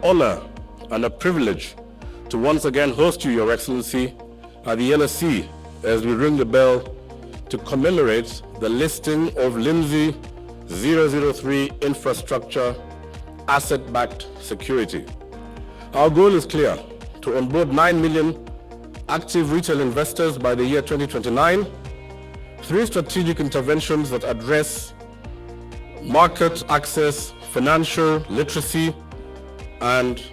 honor and a privilege to once again host you, Your Excellency, at the NSE as we ring the bell to commemorate the listing of Linzi 003 infrastructure asset-backed security. Our goal is clear: to onboard 9 million active retail investors by the year 2029 through strategic interventions that address market access, financial literacy, and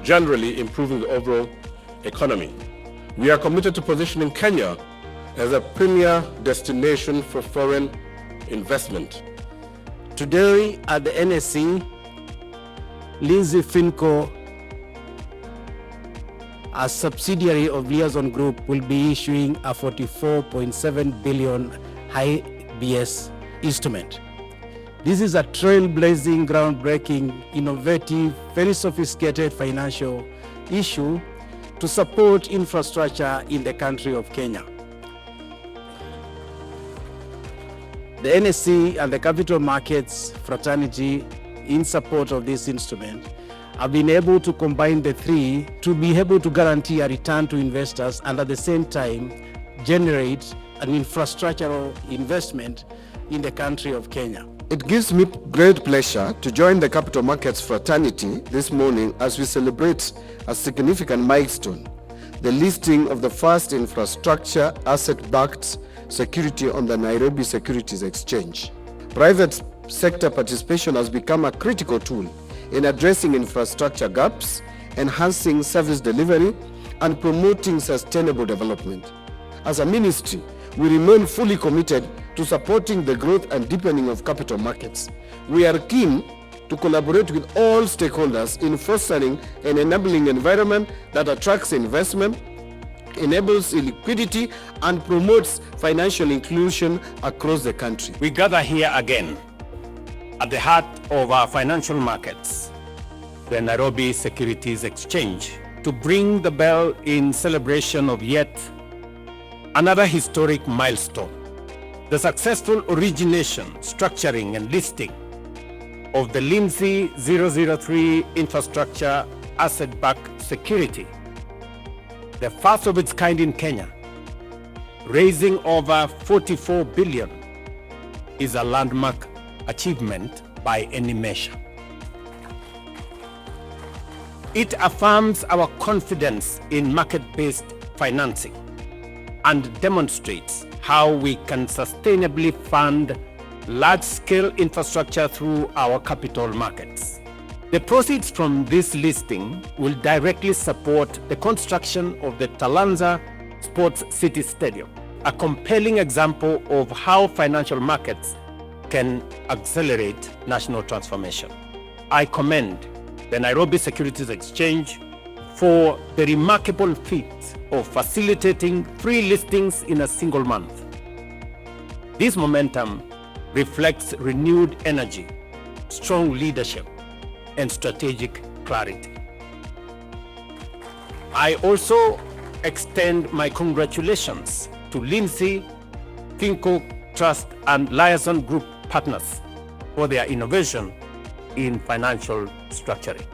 generally improving the overall economy. We are committed to positioning Kenya as a premier destination for foreign investment. Today at the NSE, Linzi FinCo, a subsidiary of Liaison Group, will be issuing a 44.7 billion high BS instrument. This is a trailblazing, groundbreaking, innovative, very sophisticated financial issue to support infrastructure in the country of Kenya. The NSE and the capital markets fraternity, in support of this instrument, have been able to combine the three to be able to guarantee a return to investors and at the same time generate an infrastructural investment in the country of Kenya. It gives me great pleasure to join the capital markets fraternity this morning as we celebrate a significant milestone, the listing of the first infrastructure asset-backed security on the Nairobi Securities Exchange. Private sector participation has become a critical tool in addressing infrastructure gaps, enhancing service delivery, and promoting sustainable development. As a ministry, we remain fully committed to supporting the growth and deepening of capital markets. We are keen to collaborate with all stakeholders in fostering an enabling environment that attracts investment, enables liquidity, and promotes financial inclusion across the country. We gather here again at the heart of our financial markets, the Nairobi Securities Exchange, to ring the bell in celebration of yet another historic milestone: the successful origination, structuring, and listing of the Linzi 003 infrastructure asset-backed security, the first of its kind in Kenya, raising over 44 billion, is a landmark achievement by any measure. It affirms our confidence in market-based financing and demonstrates how we can sustainably fund large-scale infrastructure through our capital markets. The proceeds from this listing will directly support the construction of the Talanza Sports City Stadium, a compelling example of how financial markets can accelerate national transformation. I commend the Nairobi Securities Exchange for the remarkable feat of facilitating 3 listings in a single month. This momentum reflects renewed energy, strong leadership, and strategic clarity. I also extend my congratulations to Linzi FinCo Trust and Liaison Group partners for their innovation in financial structuring.